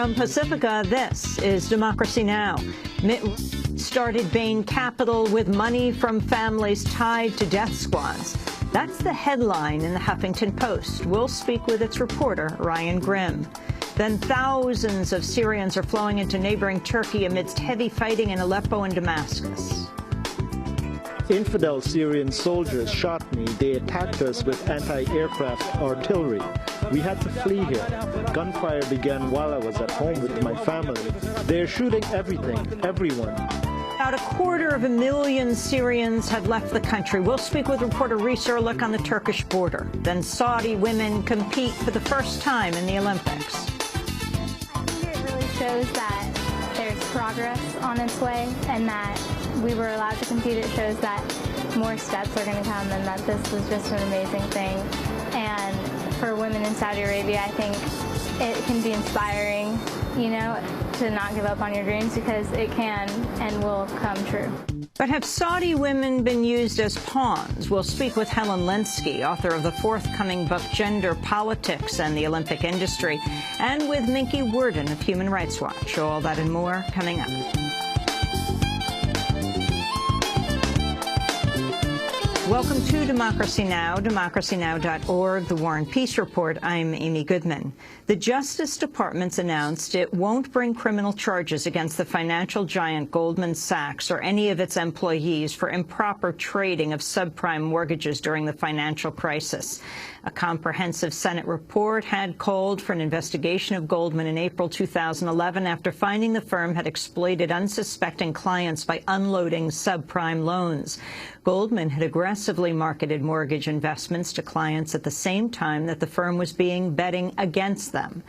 From Pacifica, this is Democracy Now! Mitt started Bain Capital with money from families tied to death squads. That's the headline in the Huffington Post. We'll speak with its reporter, Ryan Grimm. Then thousands of Syrians are flowing into neighboring Turkey amidst heavy fighting in Aleppo and Damascus. Infidel Syrian soldiers shot me. They attacked us with anti-aircraft artillery. We had to flee here. Gunfire began while I was at home with my family. They're shooting everything, everyone. About 250,000 Syrians have left the country. We'll speak with reporter Reese Erlich on the Turkish border. Then Saudi women compete for the first time in the Olympics. I think it really shows that there's progress on its way and that we were allowed to compete. It shows that more steps are going to come and that this was just an amazing thing. And for women in Saudi Arabia, I think it can be inspiring, you know, to not give up on your dreams, because it can and will come true. But have Saudi women been used as pawns? We'll speak with Helen Lenski, author of the forthcoming book Gender Politics and the Olympic Industry, and with Minky Worden of Human Rights Watch. All that and more coming up. Welcome to Democracy Now!, democracynow.org, The War and Peace Report. I'm Amy Goodman. The Justice Department's announced it won't bring criminal charges against the financial giant Goldman Sachs or any of its employees for improper trading of subprime mortgages during the financial crisis. A comprehensive Senate report had called for an investigation of Goldman in April 2011 after finding the firm had exploited unsuspecting clients by unloading subprime loans. Goldman had aggressively marketed mortgage investments to clients at the same time that the firm was betting against them.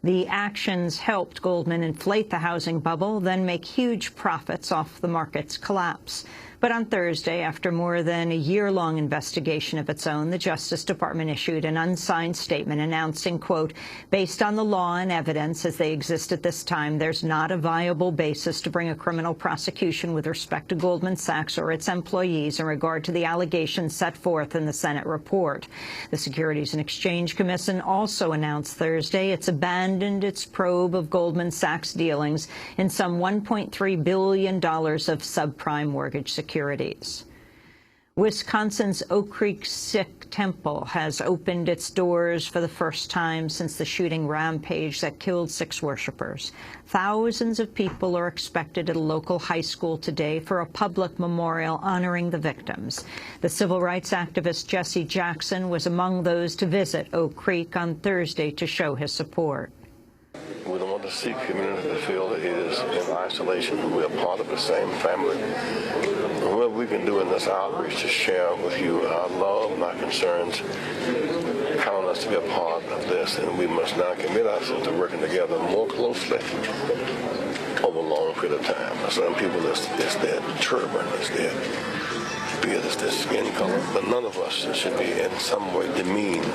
The actions helped Goldman inflate the housing bubble, then make huge profits off the market's collapse. But on Thursday, after more than a year-long investigation of its own, the Justice Department issued an unsigned statement announcing, quote, based on the law and evidence as they exist at this time, there's not a viable basis to bring a criminal prosecution with respect to Goldman Sachs or its employees in regard to the allegations set forth in the Senate report. The Securities and Exchange Commission also announced Thursday it's abandoned its probe of Goldman Sachs' dealings in some $1.3 billion of subprime mortgage securities. Wisconsin's Oak Creek Sikh Temple has opened its doors for the first time since the shooting rampage that killed 6 worshippers. Thousands of people are expected at a local high school today for a public memorial honoring the victims. The civil rights activist Jesse Jackson was among those to visit Oak Creek on Thursday to show his support. We don't want the Sikh community to feel that it is in isolation. We're part of the same family. What we can do in this outreach to share with you our love and our concerns, count on us to be a part of this, and we must now commit ourselves to working together more closely over a long period of time. Some people, it's their turban, it's their beard, it's their skin color, but none of us should be in some way demeaned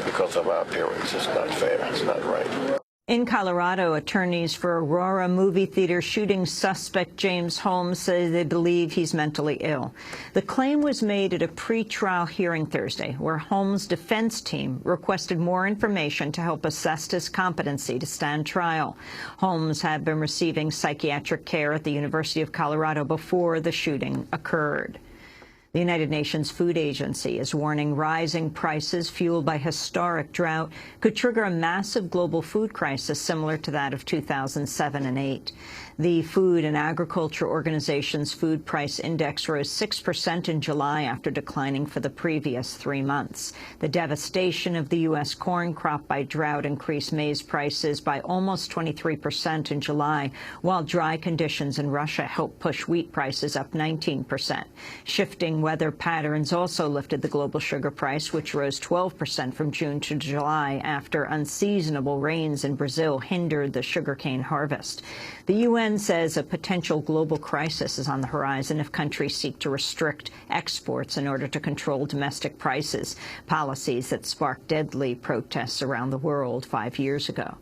because of our appearance. It's not fair. It's not right. In Colorado, attorneys for Aurora movie theater shooting suspect James Holmes say they believe he's mentally ill. The claim was made at a pre-trial hearing Thursday, where Holmes' defense team requested more information to help assess his competency to stand trial. Holmes had been receiving psychiatric care at the University of Colorado before the shooting occurred. The United Nations Food Agency is warning rising prices fueled by historic drought could trigger a massive global food crisis similar to that of 2007 and 2008. The Food and Agriculture Organization's food price index rose 6% in July after declining for the previous 3 months. The devastation of the U.S. corn crop by drought increased maize prices by almost 23% in July, while dry conditions in Russia helped push wheat prices up 19%. Shifting weather patterns also lifted the global sugar price, which rose 12% from June to July after unseasonable rains in Brazil hindered the sugarcane harvest. The UN says a potential global crisis is on the horizon if countries seek to restrict exports in order to control domestic prices, policies that sparked deadly protests around the world 5 years ago.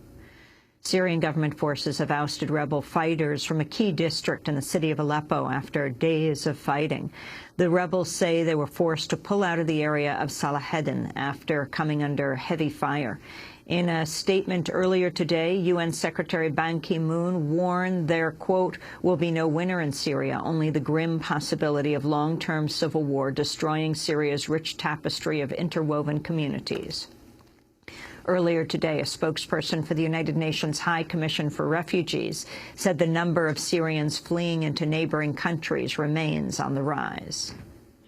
Syrian government forces have ousted rebel fighters from a key district in the city of Aleppo after days of fighting. The rebels say they were forced to pull out of the area of Salaheddin after coming under heavy fire. In a statement earlier today, UN Secretary Ban Ki-moon warned there, quote, will be no winner in Syria, only the grim possibility of long-term civil war destroying Syria's rich tapestry of interwoven communities. Earlier today, a spokesperson for the United Nations High Commission for Refugees said the number of Syrians fleeing into neighboring countries remains on the rise.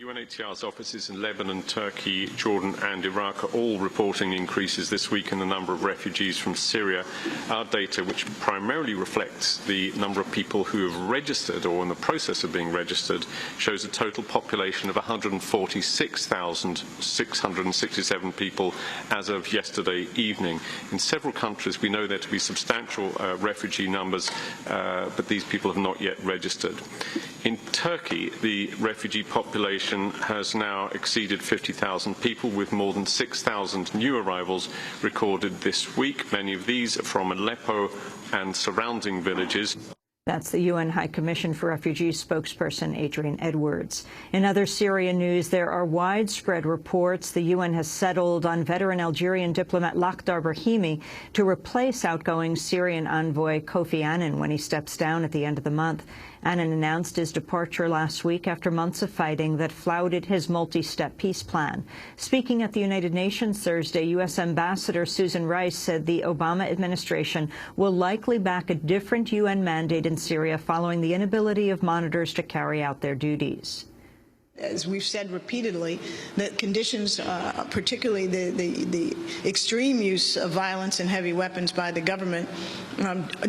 UNHCR's offices in Lebanon, Turkey, Jordan and Iraq are all reporting increases this week in the number of refugees from Syria. Our data, which primarily reflects the number of people who have registered or in the process of being registered, shows a total population of 146,667 people as of yesterday evening. In several countries, we know there to be substantial refugee numbers, but these people have not yet registered. In Turkey, the refugee population has now exceeded 50,000 people, with more than 6,000 new arrivals recorded this week. Many of these are from Aleppo and surrounding villages. That's the UN High Commission for Refugees spokesperson Adrian Edwards. In other Syria news, there are widespread reports the UN has settled on veteran Algerian diplomat Lakhdar Brahimi to replace outgoing Syrian envoy Kofi Annan when he steps down at the end of the month. Annan announced his departure last week after months of fighting that flouted his multi-step peace plan. Speaking at the United Nations Thursday, U.S. Ambassador Susan Rice said the Obama administration will likely back a different UN mandate in Syria following the inability of monitors to carry out their duties. As we've said repeatedly, that conditions, particularly the extreme use of violence and heavy weapons by the government,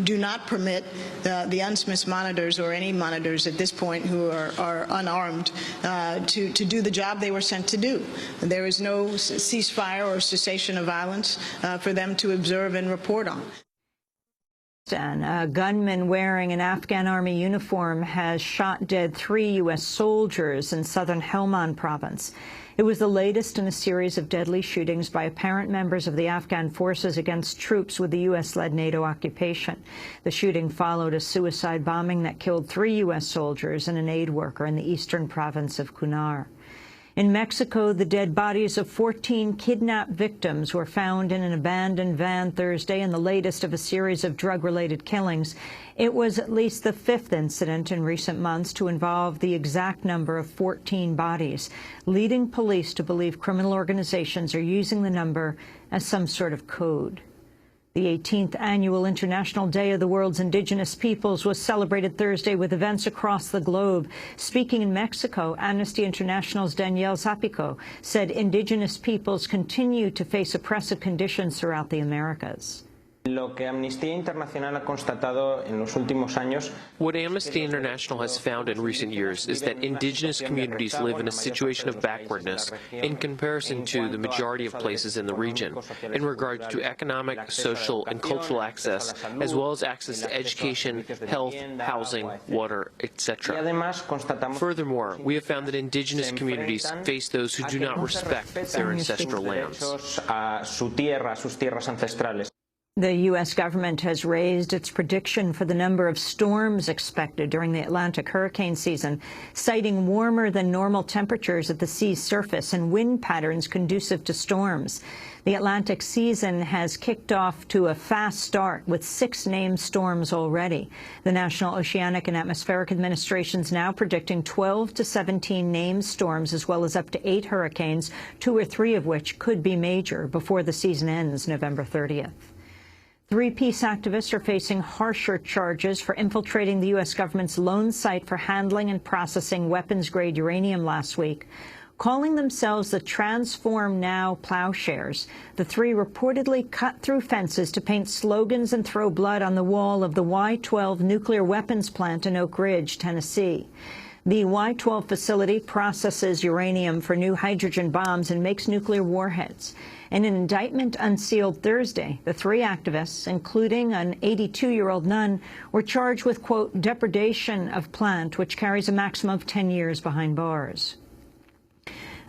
do not permit the UNSMIS monitors or any monitors at this point who are unarmed to do the job they were sent to do. There is no ceasefire or cessation of violence for them to observe and report on. A gunman wearing an Afghan army uniform has shot dead 3 U.S. soldiers in southern Helmand province. It was the latest in a series of deadly shootings by apparent members of the Afghan forces against troops with the U.S.-led NATO occupation. The shooting followed a suicide bombing that killed 3 U.S. soldiers and an aid worker in the eastern province of Kunar. In Mexico, the dead bodies of 14 kidnapped victims were found in an abandoned van Thursday in the latest of a series of drug-related killings. It was at least the 5th incident in recent months to involve the exact number of 14 bodies, leading police to believe criminal organizations are using the number as some sort of code. The 18th Annual International Day of the World's Indigenous Peoples was celebrated Thursday with events across the globe. Speaking in Mexico, Amnesty International's Danielle Zapico said indigenous peoples continue to face oppressive conditions throughout the Americas. Lo que Amnistía Internacional ha constatado en los últimos años. What Amnesty International has found in recent years is that indigenous communities live in a situation of backwardness in comparison to the majority of places in the region, in regards to economic, social, and cultural access, as well as access to education, health, housing, water, etc. Furthermore, we have found that indigenous communities face those who do not respect their ancestral lands. The U.S. government has raised its prediction for the number of storms expected during the Atlantic hurricane season, citing warmer than normal temperatures at the sea's surface and wind patterns conducive to storms. The Atlantic season has kicked off to a fast start with 6 named storms already. The National Oceanic and Atmospheric Administration is now predicting 12 to 17 named storms, as well as up to 8 hurricanes, 2 or 3 of which could be major before the season ends November 30th. 3 peace activists are facing harsher charges for infiltrating the U.S. government's lone site for handling and processing weapons-grade uranium last week. Calling themselves the Transform Now Plowshares, the 3 reportedly cut through fences to paint slogans and throw blood on the wall of the Y-12 nuclear weapons plant in Oak Ridge, Tennessee. The Y-12 facility processes uranium for new hydrogen bombs and makes nuclear warheads. In an indictment unsealed Thursday, the 3 activists, including an 82-year-old nun, were charged with, quote, depredation of plant, which carries a maximum of 10 years behind bars.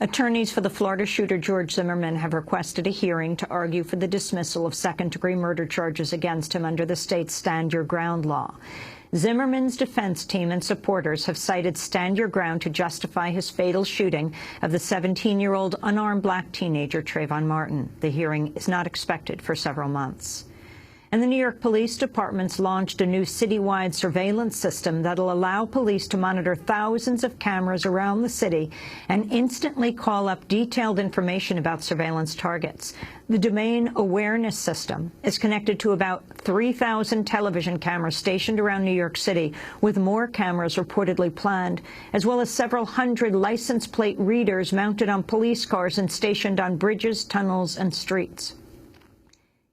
Attorneys for the Florida shooter George Zimmerman have requested a hearing to argue for the dismissal of second-degree murder charges against him under the state's Stand Your Ground law. Zimmerman's defense team and supporters have cited Stand Your Ground to justify his fatal shooting of the 17-year-old unarmed black teenager Trayvon Martin. The hearing is not expected for several months. And the New York Police Department's launched a new citywide surveillance system that'll allow police to monitor thousands of cameras around the city and instantly call up detailed information about surveillance targets. The Domain Awareness System is connected to about 3,000 television cameras stationed around New York City, with more cameras reportedly planned, as well as several hundred license plate readers mounted on police cars and stationed on bridges, tunnels, and streets.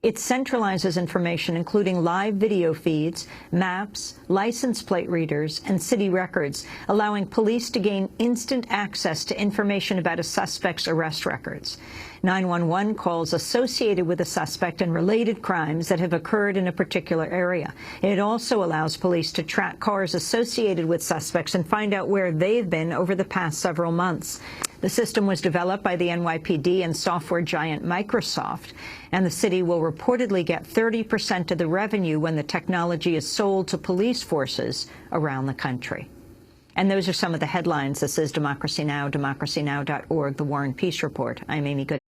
It centralizes information, including live video feeds, maps, license plate readers, and city records, allowing police to gain instant access to information about a suspect's arrest records. 911 calls associated with a suspect and related crimes that have occurred in a particular area. It also allows police to track cars associated with suspects and find out where they've been over the past several months. The system was developed by the NYPD and software giant Microsoft, and the city will reportedly get 30% of the revenue when the technology is sold to police forces around the country. And those are some of the headlines. This is Democracy Now!, democracynow.org, The War and Peace Report. I'm Amy Good.